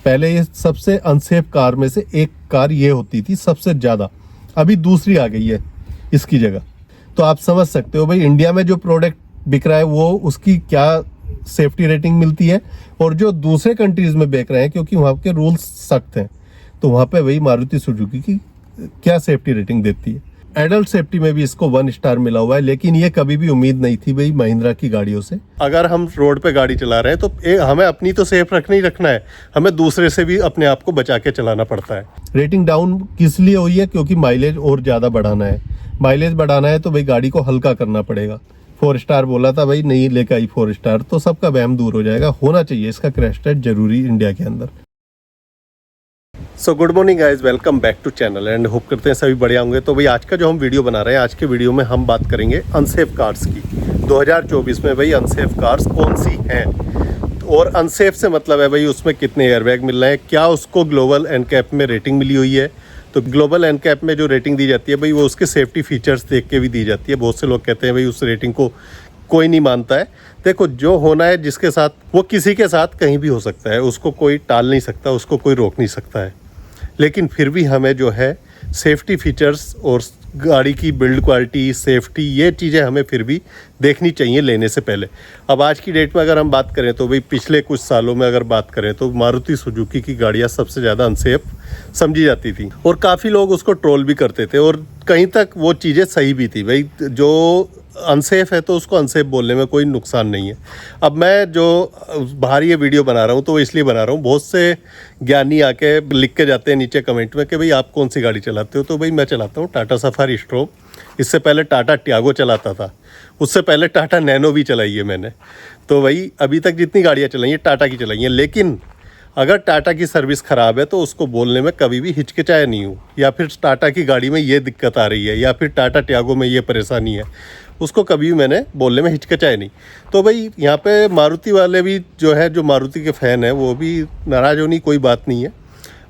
पहले ये सबसे अनसेफ कार में से एक कार ये होती थी सबसे ज़्यादा, अभी दूसरी आ गई है इसकी जगह। तो आप समझ सकते हो भाई इंडिया में जो प्रोडक्ट बिक रहा है वो उसकी क्या सेफ्टी रेटिंग मिलती है, और जो दूसरे कंट्रीज में बिक रहे हैं क्योंकि वहाँ के रूल्स सख्त हैं, तो वहाँ पे वही मारुति सुजुकी की क्या सेफ्टी रेटिंग देती है। एडल्ट सेफ्टी में भी इसको 1 स्टार मिला हुआ है, लेकिन ये कभी भी उम्मीद नहीं थी भाई महिंद्रा की गाड़ियों से। अगर हम रोड पे गाड़ी चला रहे हैं तो हमें अपनी तो सेफ रखना है, हमें दूसरे से भी अपने आप को बचा के चलाना पड़ता है। रेटिंग डाउन किस लिए हुई है? क्योंकि माइलेज और ज़्यादा बढ़ाना है। माइलेज बढ़ाना है तो भाई गाड़ी को हल्का करना पड़ेगा। 4 स्टार बोला था भाई, नहीं लेकर आई 4 स्टार, तो सबका वहम दूर हो जाएगा। होना चाहिए इसका क्रैश टेस्ट जरूरी इंडिया के अंदर। So good morning guys, welcome back to channel and hope करते हैं सभी बढ़िया होंगे। तो भाई आज का जो हम वीडियो बना रहे हैं, आज के वीडियो में हम बात करेंगे अनसेफ कार्स की। 2024 में भाई अनसेफ कार्स कौन सी हैं, और अनसेफ से मतलब है भाई उसमें कितने एयरबैग मिल रहे हैं, क्या उसको ग्लोबल एनकैप में रेटिंग मिली हुई है। तो ग्लोबल एनकैप में जो रेटिंग दी जाती है भाई वो उसके सेफ्टी फीचर्स देख के भी दी जाती है। बहुत से लोग कहते हैं भाई उस रेटिंग को कोई नहीं मानता है। देखो, जो होना है जिसके साथ, वो किसी के साथ कहीं भी हो सकता है, उसको कोई टाल नहीं सकता, उसको कोई रोक नहीं सकता है। लेकिन फिर भी हमें जो है सेफ्टी फीचर्स और गाड़ी की बिल्ड क्वालिटी, सेफ्टी, ये चीज़ें हमें फिर भी देखनी चाहिए लेने से पहले। अब आज की डेट में अगर हम बात करें तो भाई पिछले कुछ सालों में अगर बात करें तो मारुति सुजुकी की गाड़ियाँ सबसे ज़्यादा अनसेफ समझी जाती थी, और काफ़ी लोग उसको ट्रोल भी करते थे, और कहीं तक वो चीज़ें सही भी थी। भाई जो अनसेफ है तो उसको अनसेफ बोलने में कोई नुकसान नहीं है। अब मैं जो बाहर ये वीडियो बना रहा हूँ तो इसलिए बना रहा हूँ, बहुत से ज्ञानी आके लिख के जाते हैं नीचे कमेंट में कि भाई आप कौन सी गाड़ी चलाते हो। तो भाई मैं चलाता हूँ टाटा सफारी स्ट्रोम, इससे पहले टाटा टियागो चलाता था, उससे पहले टाटा नैनो भी चलाई है मैंने। तो भाई अभी तक जितनी गाड़ियाँ चलाई हैं टाटा की चलाई हैं। लेकिन अगर टाटा की सर्विस ख़राब है तो उसको बोलने में कभी भी हिचकिचाया नहीं हूँ, या फिर टाटा की गाड़ी में ये दिक्कत आ रही है, या फिर टाटा टियागो में ये परेशानी है, उसको कभी भी मैंने बोलने में हिचकिचाया नहीं। तो भाई यहाँ पे मारुति वाले भी जो है, जो मारुति के फ़ैन है, वो भी नाराज़ होने की कोई बात नहीं है।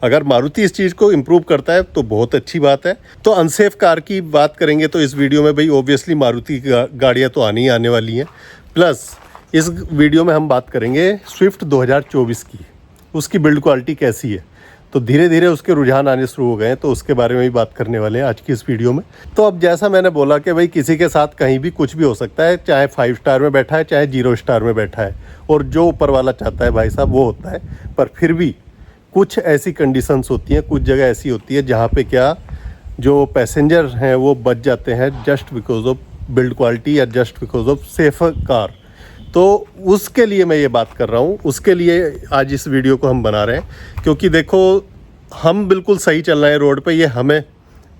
अगर मारुति इस चीज़ को इम्प्रूव करता है तो बहुत अच्छी बात है। तो अनसेफ कार की बात करेंगे तो इस वीडियो में भाई ओब्वियसली मारुति की गाड़ियाँ तो आनी ही आने वाली हैं। प्लस इस वीडियो में हम बात करेंगे स्विफ्ट 2024 की, उसकी बिल्ड क्वालिटी कैसी है। तो धीरे धीरे उसके रुझान आने शुरू हो गए हैं, तो उसके बारे में भी बात करने वाले हैं आज की इस वीडियो में। तो अब जैसा मैंने बोला कि भाई किसी के साथ कहीं भी कुछ भी हो सकता है, चाहे 5 स्टार में बैठा है चाहे 0 स्टार में बैठा है, और जो ऊपर वाला चाहता है भाई साहब वो होता है। पर फिर भी कुछ ऐसी कंडीशंस होती हैं, कुछ जगह ऐसी होती है जहाँ पे क्या जो पैसेंजर हैं वो बच जाते हैं just because of build quality या just because of safer car. तो उसके लिए मैं ये बात कर रहा हूँ, उसके लिए आज इस वीडियो को हम बना रहे हैं। क्योंकि देखो, हम बिल्कुल सही चल रहे हैं रोड पे, ये हमें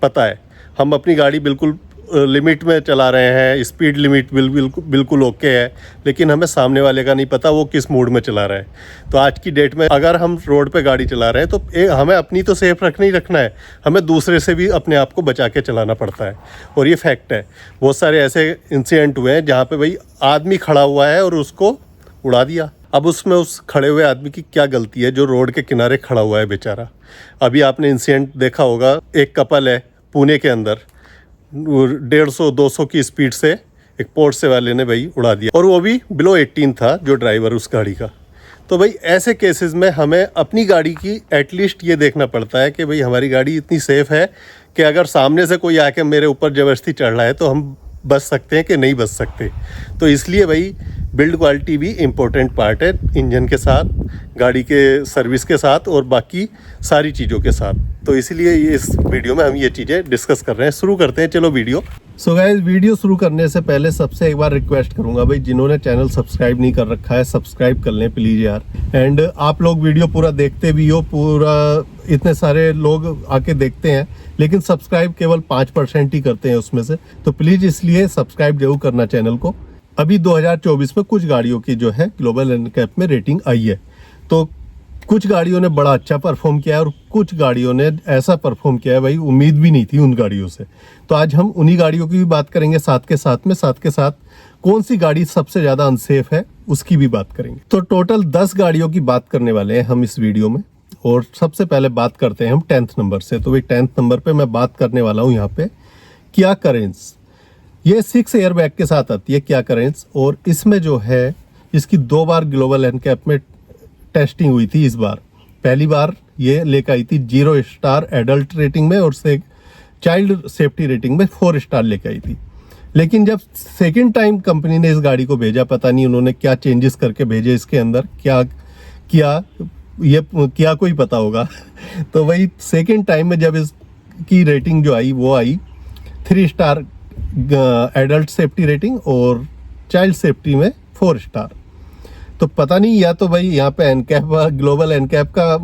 पता है। हम अपनी गाड़ी बिल्कुल लिमिट में चला रहे हैं, स्पीड लिमिट बिल्कुल ओके है, लेकिन हमें सामने वाले का नहीं पता वो किस मूड में चला रहा है। तो आज की डेट में अगर हम रोड पे गाड़ी चला रहे हैं तो हमें अपनी तो सेफ रखना है, हमें दूसरे से भी अपने आप को बचा के चलाना पड़ता है, और ये फैक्ट है। बहुत सारे ऐसे इंसिडेंट हुए हैं जहाँ पे भाई आदमी खड़ा हुआ है और उसको उड़ा दिया। अब उसमें उस खड़े हुए आदमी की क्या गलती है जो रोड के किनारे खड़ा हुआ है बेचारा। अभी आपने इंसिडेंट देखा होगा, एक कपल है पुणे के अंदर, 150-200 की स्पीड से एक पोर्शे वाले ने भाई उड़ा दिया, और वो भी बिलो 18 था जो ड्राइवर उस गाड़ी का। तो भाई ऐसे केसेस में हमें अपनी गाड़ी की एटलीस्ट ये देखना पड़ता है कि भाई हमारी गाड़ी इतनी सेफ़ है कि अगर सामने से कोई आके मेरे ऊपर ज़बरदस्ती चढ़ रहा है तो हम बच सकते हैं कि नहीं बच सकते। तो इसलिए भाई बिल्ड क्वालिटी भी इम्पोर्टेंट पार्ट है, इंजन के साथ, गाड़ी के सर्विस के साथ, और बाकी सारी चीज़ों के साथ। तो इसलिए इस वीडियो में हम ये चीज़ें डिस्कस कर रहे हैं। शुरू करते हैं, चलो वीडियो। सो गाइस, वीडियो शुरू करने से पहले सबसे एक बार रिक्वेस्ट करूंगा भाई, जिन्होंने चैनल सब्सक्राइब नहीं कर रखा है सब्सक्राइब कर लें प्लीज़ यार। एंड आप लोग वीडियो पूरा देखते भी हो, पूरा इतने सारे लोग आके देखते हैं, लेकिन सब्सक्राइब केवल 5% ही करते हैं उसमें से। तो प्लीज़ इसलिए सब्सक्राइब जरूर करना चैनल को। अभी 2024 में कुछ गाड़ियों की जो है ग्लोबल एनकैप में रेटिंग आई है, तो कुछ गाड़ियों ने बड़ा अच्छा परफॉर्म किया है और कुछ गाड़ियों ने ऐसा परफॉर्म किया है भाई उम्मीद भी नहीं थी उन गाड़ियों से। तो आज हम उन्हीं गाड़ियों की भी बात करेंगे, साथ के साथ कौन सी गाड़ी सबसे ज़्यादा अनसेफ है उसकी भी बात करेंगे। तो टोटल 10 गाड़ियों की बात करने वाले हैं हम इस वीडियो में, और सबसे पहले बात करते हैं हम 10th नंबर से। तो भाई 10th नंबर पर मैं बात करने वाला हूँ यहाँ पे किया करेंस। ये 6 एयरबैग के साथ आती है किया करेंस, और इसमें जो है इसकी 2 बार ग्लोबल एनकैप में टेस्टिंग हुई थी इस बार। पहली बार ये लेकर आई थी 0 स्टार एडल्ट रेटिंग में और से चाइल्ड सेफ्टी रेटिंग में 4 स्टार लेकर आई थी। लेकिन जब सेकंड टाइम कंपनी ने इस गाड़ी को भेजा, पता नहीं उन्होंने क्या चेंजेस करके भेजे इसके अंदर, क्या किया ये क्या कोई पता होगा तो वही सेकंड टाइम में जब इसकी रेटिंग जो आई वो आई 3 स्टार एडल्ट सेफ्टी रेटिंग और चाइल्ड सेफ्टी में 4 स्टार। तो पता नहीं या तो भाई यहाँ पे एनकैप ग्लोबल एनकैप का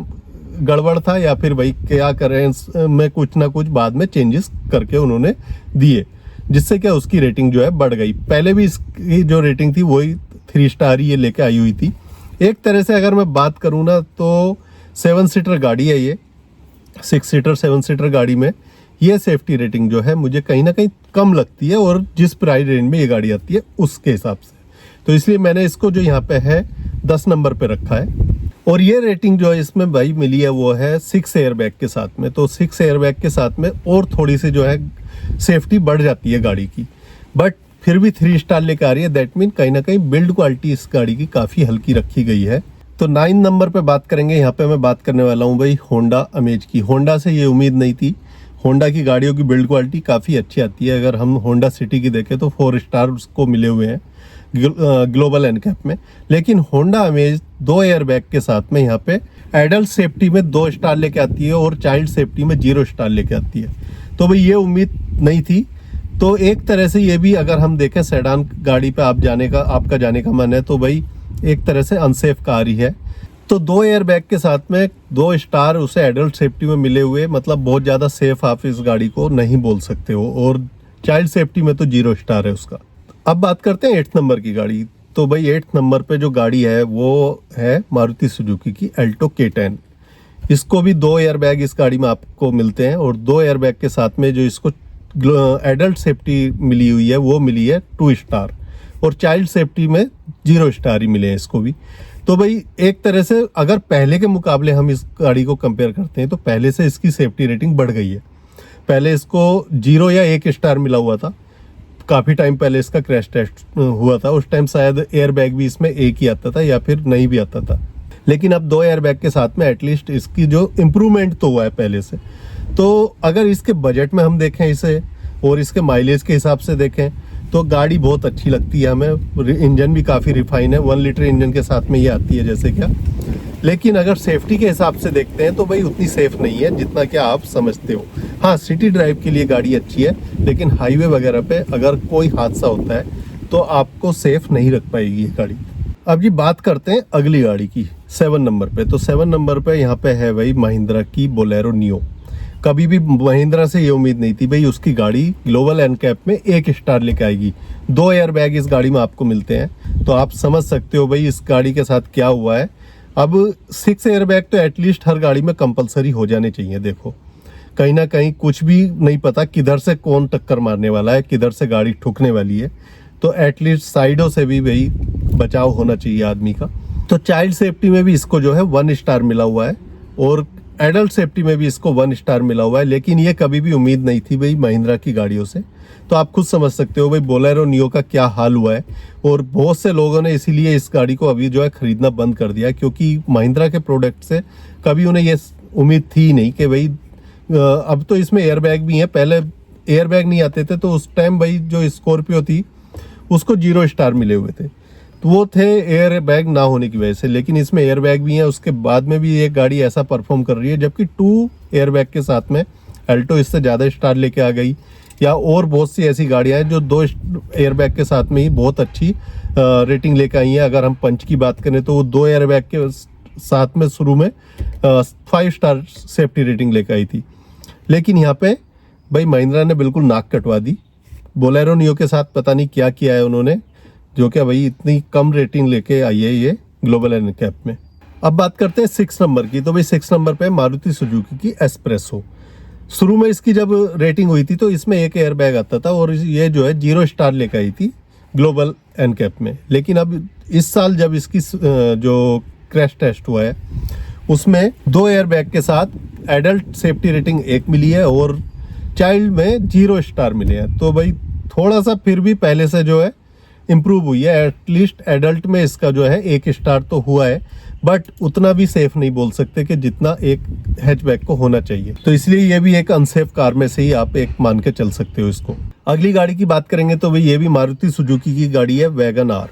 गड़बड़ था या फिर भाई क्या करें में कुछ ना कुछ बाद में चेंजेस करके उन्होंने दिए, जिससे क्या उसकी रेटिंग जो है बढ़ गई। पहले भी इसकी जो रेटिंग थी वही 3 स्टार ही ये लेके आई हुई थी। एक तरह से अगर मैं बात करूँ ना तो 7 सीटर गाड़ी है ये, 6 सीटर 7 सीटर गाड़ी में ये सेफ्टी रेटिंग जो है मुझे कहीं ना कहीं कम लगती है और जिस प्राइस रेंज में ये गाड़ी आती है उसके हिसाब से, तो इसलिए मैंने इसको जो यहाँ पे है 10 नंबर पे रखा है। और ये रेटिंग जो है इसमें भाई मिली है वो है 6 एयरबैग के साथ में, तो 6 एयरबैग के साथ में और थोड़ी सी जो है सेफ्टी बढ़ जाती है गाड़ी की, बट फिर भी 3 स्टार लेकर आ रही है। दैट मीन कहीं ना कहीं बिल्ड क्वालिटी इस गाड़ी की काफ़ी हल्की रखी गई है। तो 9 नंबर पे बात करेंगे। यहाँ पे मैं बात करने वाला हूँ भाई होंडा अमेज की। होंडा से ये उम्मीद नहीं थी, होंडा की गाड़ियों की बिल्ड क्वालिटी काफ़ी अच्छी आती है। अगर हम होंडा सिटी की देखें तो 4 स्टार उसको मिले हुए हैं ग्लोबल एनकैप में, लेकिन होंडा अमेज 2 एयरबैग के साथ में यहाँ पे एडल्ट सेफ्टी में 2 स्टार लेके आती है और चाइल्ड सेफ्टी में 0 स्टार लेके आती है। तो भाई ये उम्मीद नहीं थी। तो एक तरह से ये भी अगर हम देखें सेडान गाड़ी पे आपका जाने का मन है तो भाई एक तरह से अनसेफ कार ही है। तो 2 एयरबैग के साथ में 2 स्टार उसे एडल्ट सेफ्टी में मिले हुए, मतलब बहुत ज़्यादा सेफ आप इस गाड़ी को नहीं बोल सकते हो, और चाइल्ड सेफ्टी में तो 0 स्टार है उसका। अब बात करते हैं 8 नंबर की गाड़ी। तो भाई 8 नंबर पे जो गाड़ी है वो है मारुति सुजुकी की अल्टो K10। इसको भी 2 एयरबैग इस गाड़ी में आपको मिलते हैं और 2 एयरबैग के साथ में जो इसको एडल्ट सेफ्टी मिली हुई है वो मिली है 2 स्टार और चाइल्ड सेफ्टी में 0 स्टार ही मिले हैं इसको भी। तो भाई एक तरह से अगर पहले के मुकाबले हम इस गाड़ी को कंपेयर करते हैं तो पहले से इसकी सेफ्टी रेटिंग बढ़ गई है। पहले इसको 0 या 1 स्टार मिला हुआ था, काफ़ी टाइम पहले इसका क्रैश टेस्ट हुआ था, उस टाइम शायद एयरबैग भी इसमें एक ही आता था या फिर नहीं भी आता था। लेकिन अब 2 एयरबैग के साथ में एटलीस्ट इसकी जो इम्प्रूवमेंट तो हुआ है पहले से। तो अगर इसके बजट में हम देखें इसे और इसके माइलेज के हिसाब से देखें तो गाड़ी बहुत अच्छी लगती है हमें। इंजन भी काफ़ी रिफाइन है, 1 लीटर इंजन के साथ में ये आती है जैसे क्या। लेकिन अगर सेफ्टी के हिसाब से देखते हैं तो भाई उतनी सेफ नहीं है जितना कि आप समझते हो। हाँ, सिटी ड्राइव के लिए गाड़ी अच्छी है, लेकिन हाईवे वगैरह पे अगर कोई हादसा होता है तो आपको सेफ नहीं रख पाएगी ये गाड़ी। अब जी बात करते हैं अगली गाड़ी की 7 नंबर पे। तो 7 नंबर पे यहाँ पे है भाई महिंद्रा की बोलेरो नियो। कभी भी महिंद्रा से ये उम्मीद नहीं थी भाई उसकी गाड़ी ग्लोबल एनकैप में 1 स्टार लेके आएगी। 2 एयरबैग इस गाड़ी में आपको मिलते हैं, तो आप समझ सकते हो भाई इस गाड़ी के साथ क्या हुआ है। अब 6 एयरबैग तो एटलीस्ट हर गाड़ी में कंपलसरी हो जाने चाहिए। देखो कहीं ना कहीं कुछ भी नहीं पता किधर से कौन टक्कर मारने वाला है, किधर से गाड़ी ठुकने वाली है, तो एटलीस्ट साइडों से भी भाई बचाव होना चाहिए आदमी का। तो चाइल्ड सेफ्टी में भी इसको जो है 1 स्टार मिला हुआ है और एडल्ट सेफ्टी में भी इसको 1 स्टार मिला हुआ है। लेकिन ये कभी भी उम्मीद नहीं थी भाई महिंद्रा की गाड़ियों से। तो आप खुद समझ सकते हो भाई बोलेरो नियो का क्या हाल हुआ है, और बहुत से लोगों ने इसीलिए इस गाड़ी को अभी जो है खरीदना बंद कर दिया, क्योंकि महिंद्रा के प्रोडक्ट से कभी उन्हें ये उम्मीद थी नहीं कि भाई अब तो इसमें एयरबैग भी हैं। पहले एयरबैग नहीं आते थे तो उस टाइम भाई जो स्कॉर्पियो थी उसको 0 स्टार मिले हुए थे, तो वो थे एयर बैग ना होने की वजह से। लेकिन इसमें एयर बैग भी हैं, उसके बाद में भी ये गाड़ी ऐसा परफॉर्म कर रही है, जबकि 2 एयर बैग के साथ में अल्टो इससे ज़्यादा स्टार लेके आ गई। या और बहुत सी ऐसी गाड़ियां हैं जो 2 एयर बैग के साथ में ही बहुत अच्छी रेटिंग लेके आई हैं। अगर हम पंच की बात करें तो वो 2 एयर बैग के साथ में शुरू में 5 स्टार सेफ्टी रेटिंग लेके आई थी। लेकिन यहाँ पे भाई महिंद्रा ने बिल्कुल नाक कटवा दी। बोलेरो नियो के साथ पता नहीं क्या किया है उन्होंने, जो कि भाई इतनी कम रेटिंग लेके आई है ये ग्लोबल एनकैप में। अब बात करते हैं 6 नंबर की। तो भाई 6 नंबर पे मारुति सुजुकी की एस्प्रेसो। शुरू में इसकी जब रेटिंग हुई थी तो इसमें 1 एयर बैग आता था और ये जो है 0 स्टार लेकर आई थी ग्लोबल एनकैप में। लेकिन अब इस साल जब इसकी जो क्रैश टेस्ट हुआ है उसमें 2 एयर बैग के साथ एडल्ट सेफ्टी रेटिंग 1 मिली है और चाइल्ड में 0 स्टार मिले हैं। तो भाई थोड़ा सा फिर भी पहले से जो है इम्प्रूव हुई है। एटलीस्ट एडल्ट में इसका जो है 1 स्टार तो हुआ है, बट उतना भी सेफ नहीं बोल सकते कि जितना एक हैचबैक को होना चाहिए। तो इसलिए ये भी एक अनसेफ कार में से ही आप एक मान के चल सकते हो इसको। अगली गाड़ी की बात करेंगे तो भाई ये भी मारुति सुजुकी की गाड़ी है, वैगन आर।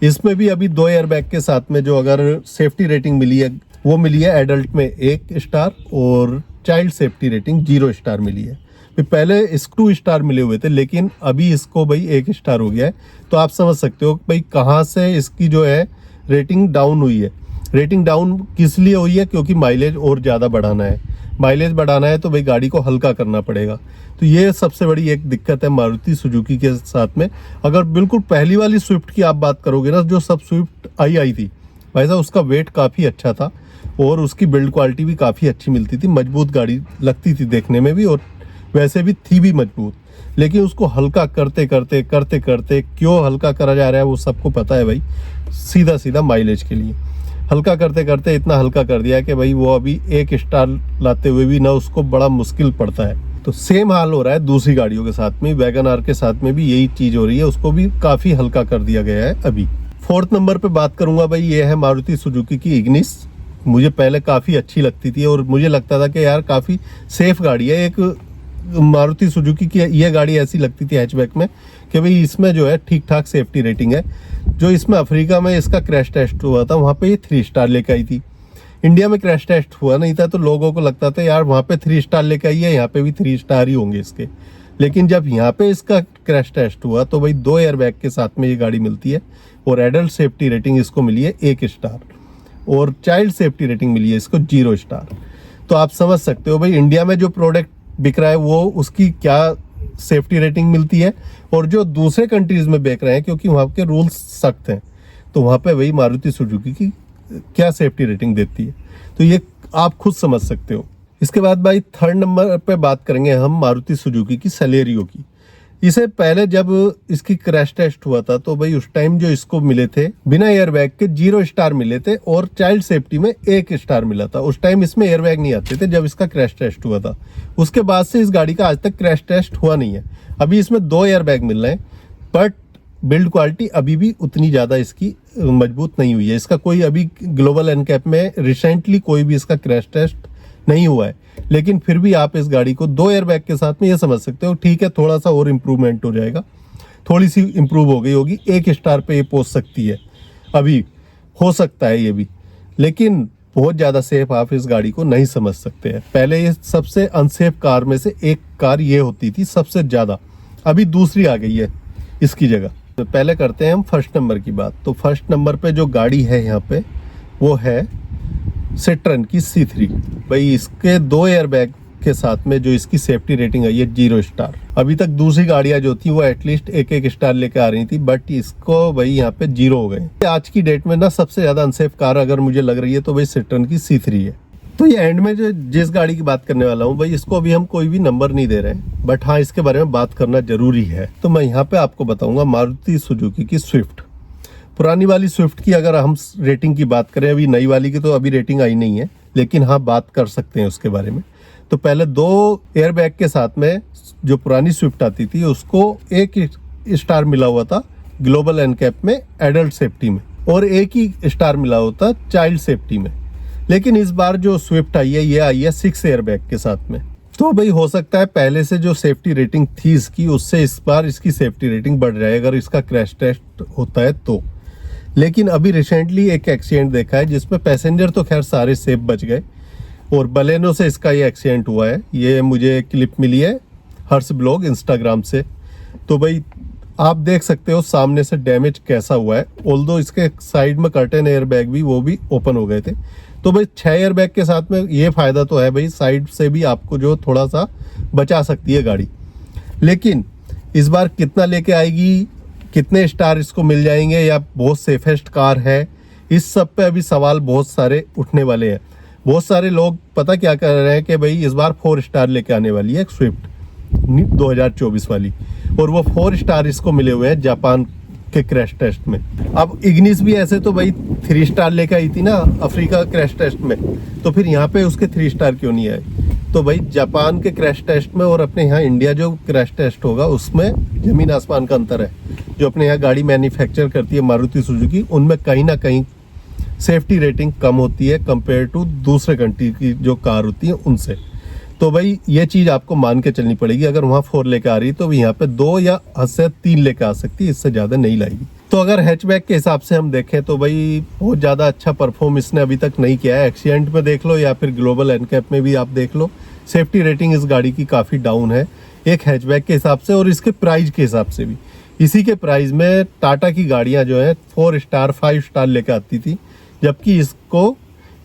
इसमें भी अभी 2 एयरबैग के साथ में जो अगर सेफ्टी रेटिंग मिली है वो मिली है एडल्ट में 1 स्टार और चाइल्ड सेफ्टी रेटिंग 0 स्टार मिली है। फिर पहले इसको 2 स्टार मिले हुए थे, लेकिन अभी इसको भाई 1 स्टार हो गया है। तो आप समझ सकते हो भाई कहाँ से इसकी जो है रेटिंग डाउन हुई है। रेटिंग डाउन किस लिए हुई है? क्योंकि माइलेज और ज़्यादा बढ़ाना है। माइलेज बढ़ाना है तो भाई गाड़ी को हल्का करना पड़ेगा। तो ये सबसे बड़ी एक दिक्कत है मारुति सुजुकी के साथ में। अगर बिल्कुल पहली वाली स्विफ्ट की आप बात करोगे ना, जो सब स्विफ्ट आई थी भाई साहब, उसका वेट काफ़ी अच्छा था और उसकी बिल्ड क्वालिटी भी काफ़ी अच्छी मिलती थी, मजबूत गाड़ी लगती थी देखने में भी और वैसे भी थी भी मजबूत। लेकिन उसको हल्का करते करते क्यों हल्का करा जा रहा है वो सबको पता है भाई, सीधा सीधा माइलेज के लिए। हल्का करते करते इतना हल्का कर दिया कि भाई वो अभी 1 स्टार लाते हुए भी ना उसको बड़ा मुश्किल पड़ता है। तो सेम हाल हो रहा है दूसरी गाड़ियों के साथ में, वैगन आर के साथ में भी यही चीज़ हो रही है, उसको भी काफ़ी हल्का कर दिया गया है अभी। 4th नंबर पे बात करूंगा भाई, ये है मारुति सुजुकी की इग्निस। मुझे पहले काफ़ी अच्छी लगती थी और मुझे लगता था कि यार काफ़ी सेफ गाड़ी है। एक मारुति सुजुकी की ये गाड़ी ऐसी लगती थी हैचबैक में कि भाई इसमें जो है ठीक ठाक सेफ्टी रेटिंग है। जो इसमें अफ्रीका में इसका क्रैश टेस्ट हुआ था वहाँ पे ये 3 स्टार लेकर आई थी। इंडिया में क्रैश टेस्ट हुआ नहीं था तो लोगों को लगता था यार वहाँ पे 3 स्टार लेकर आई है, यहाँ पे भी 3 स्टार ही होंगे इसके। लेकिन जब यहाँ पे इसका क्रैश टेस्ट हुआ तो भाई 2 एयरबैग के साथ में ये गाड़ी मिलती है और एडल्ट सेफ्टी रेटिंग इसको मिली है 1 स्टार और चाइल्ड सेफ्टी रेटिंग मिली है इसको 0 स्टार। तो आप समझ सकते हो भाई इंडिया में जो प्रोडक्ट बिक रहा है वो उसकी क्या सेफ्टी रेटिंग मिलती है और जो दूसरे कंट्रीज में बेच रहे हैं क्योंकि वहाँ के रूल्स सख्त हैं, तो वहाँ पे वही मारुति सुजुकी की क्या सेफ्टी रेटिंग देती है। तो ये आप खुद समझ सकते हो। इसके बाद भाई 3rd नंबर पे बात करेंगे हम मारुति सुजुकी की सेलेरियो की। इसे पहले जब इसकी क्रैश टेस्ट हुआ था तो भाई उस टाइम जो इसको मिले थे बिना एयरबैग के 0 स्टार मिले थे और चाइल्ड सेफ्टी में 1 स्टार मिला था। उस टाइम इसमें एयरबैग नहीं आते थे जब इसका क्रैश टेस्ट हुआ था। उसके बाद से इस गाड़ी का आज तक क्रैश टेस्ट हुआ नहीं है। अभी इसमें 2 एयरबैग मिल रहे हैं, बट बिल्ड क्वालिटी अभी भी उतनी ज़्यादा इसकी मजबूत नहीं हुई है। इसका कोई अभी ग्लोबल एनकैप में रिसेंटली कोई भी इसका क्रैश टेस्ट नहीं हुआ है, लेकिन फिर भी आप इस गाड़ी को 2 एयरबैग के साथ में ये समझ सकते हो ठीक है थोड़ा सा और इम्प्रूवमेंट हो जाएगा, थोड़ी सी इम्प्रूव हो गई होगी, 1 स्टार पे ये पहुंच सकती है, अभी हो सकता है ये भी, लेकिन बहुत ज़्यादा सेफ आप इस गाड़ी को नहीं समझ सकते हैं। पहले ये सबसे अनसेफ कार में से एक कार ये होती थी सबसे ज़्यादा, अभी दूसरी आ गई है इसकी जगह। तो पहले करते हैं हम 1st नंबर की बात। तो 1st नंबर पे जो गाड़ी है यहाँ पे वो है सिट्रन की C3। भाई इसके 2 एयरबैग के साथ में जो इसकी सेफ्टी रेटिंग आई है 0 स्टार। अभी तक दूसरी गाड़ियां जो थी वो एटलीस्ट 1 स्टार लेके आ रही थी, बट इसको भाई यहाँ पे 0 हो गए। आज की डेट में ना सबसे ज्यादा अनसेफ कार अगर मुझे लग रही है तो भाई सिट्रन की C3 है। तो ये एंड में जो जिस गाड़ी की बात करने वाला हूँ भाई इसको अभी हम कोई भी नंबर नहीं दे रहे हैं, बट हाँ इसके बारे में बात करना जरूरी है। तो मैं यहाँ पे आपको बताऊंगा मारुति सुजुकी की स्विफ्ट। पुरानी वाली स्विफ्ट की अगर हम रेटिंग की बात करें, अभी नई वाली की तो अभी रेटिंग आई नहीं है, लेकिन हाँ बात कर सकते हैं उसके बारे में। तो पहले 2 एयरबैग के साथ में जो पुरानी स्विफ्ट आती थी उसको 1 स्टार मिला हुआ था ग्लोबल एनकैप में एडल्ट सेफ्टी में और 1 ही स्टार मिला होता चाइल्ड सेफ्टी में। लेकिन इस बार जो स्विफ्ट आई है ये आई है 6 एयरबैग के साथ में। तो भाई हो सकता है पहले से जो सेफ्टी रेटिंग थी इसकी उससे इस बार इसकी सेफ्टी रेटिंग बढ़ जाए अगर इसका क्रैश टेस्ट होता है तो। लेकिन अभी रिसेंटली एक एक्सीडेंट देखा है जिसमें पैसेंजर तो खैर सारे सेफ बच गए और बलेनो से इसका ये एक्सीडेंट हुआ है। ये मुझे क्लिप मिली है हर्ष ब्लॉग इंस्टाग्राम से। तो भाई आप देख सकते हो सामने से डैमेज कैसा हुआ है, ऑल्दो इसके साइड में कर्टेन एयरबैग भी वो भी ओपन हो गए थे। तो भाई 6 एयरबैग के साथ में ये फ़ायदा तो है भाई साइड से भी आपको जो थोड़ा सा बचा सकती है गाड़ी। लेकिन इस बार कितना लेके आएगी, कितने स्टार इसको मिल जाएंगे या बहुत सेफेस्ट कार है, इस सब पे अभी सवाल बहुत सारे उठने वाले हैं। बहुत सारे लोग पता क्या कर रहे हैं कि भाई इस बार 4 स्टार लेके आने वाली है स्विफ्ट 2024 वाली, और वो 4 स्टार इसको मिले हुए हैं जापान के क्रैश टेस्ट में। अब इग्निस भी ऐसे तो भाई 3 स्टार लेके आई थी ना अफ्रीका क्रैश टेस्ट में, तो फिर यहाँ पे उसके 3 स्टार क्यों नहीं आए? तो भाई जापान के क्रैश टेस्ट में और अपने यहाँ इंडिया जो क्रैश टेस्ट होगा उसमें जमीन आसमान का अंतर है। जो अपने यहाँ गाड़ी मैन्युफैक्चर करती है मारुति सुजुकी, उनमें कहीं ना कहीं सेफ्टी रेटिंग कम होती है कंपेयर टू दूसरे कंट्री की जो कार होती है उनसे। तो भाई ये चीज़ आपको मान के चलनी पड़ेगी। अगर वहाँ 4 लेकर आ रही है तो यहाँ पे 2 या हद से 3 लेकर आ सकती है, इससे ज़्यादा नहीं लाएगी। तो अगर हैचबैक के हिसाब से हम देखें तो भाई बहुत ज़्यादा अच्छा परफॉर्म इसने अभी तक नहीं किया है। एक्सीडेंट में देख लो या फिर ग्लोबल एनकैप में भी आप देख लो, सेफ्टी रेटिंग इस गाड़ी की काफ़ी डाउन है एक हैचबैक के हिसाब से और इसके प्राइस के हिसाब से भी। इसी के प्राइस में टाटा की गाड़ियाँ जो है 4 स्टार 5 स्टार लेकर आती थी, जबकि इसको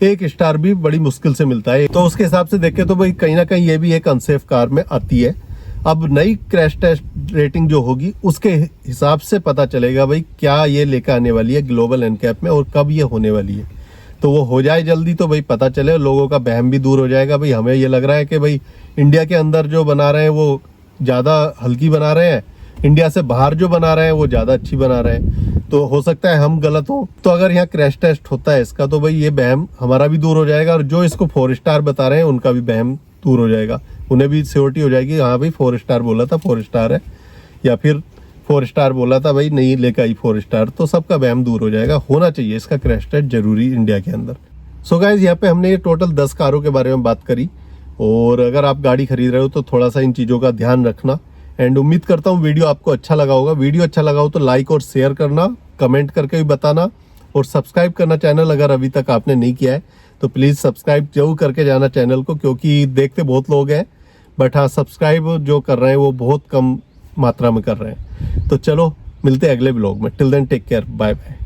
1 स्टार भी बड़ी मुश्किल से मिलता है। तो उसके हिसाब से देखें तो भाई कहीं ना कहीं ये भी एक अनसेफ कार में आती है। अब नई क्रैश टेस्ट रेटिंग जो होगी उसके हिसाब से पता चलेगा भाई क्या ये लेकर आने वाली है ग्लोबल एनकैप में और कब ये होने वाली है। तो वो हो जाए जल्दी तो भाई पता चले, लोगों का वहम भी दूर हो जाएगा। भाई हमें ये लग रहा है कि भाई इंडिया के अंदर जो बना रहे हैं वो ज़्यादा हल्की बना रहे हैं, इंडिया से बाहर जो बना रहे हैं वो ज़्यादा अच्छी बना रहे हैं। तो हो सकता है हम गलत हो। तो अगर यहाँ क्रैश टेस्ट होता है इसका तो भाई ये वहम हमारा भी दूर हो जाएगा और जो इसको 4 स्टार बता रहे हैं उनका भी वहम दूर हो जाएगा। उन्हें भी श्योरिटी हो जाएगी, हाँ भाई 4 स्टार बोला था 4 स्टार है, या फिर 4 स्टार बोला था भाई नहीं लेकर आई 4 स्टार। तो सबका वहम दूर हो जाएगा। होना चाहिए इसका क्रैश टेस्ट जरूरी इंडिया के अंदर। सो गाइज यहाँ पे हमने ये टोटल 10 कारों के बारे में बात करी और अगर आप गाड़ी खरीद रहे हो तो थोड़ा सा इन चीज़ों का ध्यान रखना। एंड उम्मीद करता हूँ वीडियो आपको अच्छा लगा होगा। वीडियो अच्छा लगा हो तो लाइक और शेयर करना, कमेंट करके भी बताना और सब्सक्राइब करना चैनल अगर अभी तक आपने नहीं किया है तो प्लीज़ सब्सक्राइब जरूर करके जाना चैनल को, क्योंकि देखते बहुत लोग हैं बट हाँ सब्सक्राइब जो कर रहे हैं वो बहुत कम मात्रा में कर रहे हैं। तो चलो मिलते हैं अगले ब्लॉग में। Till then take care, bye bye.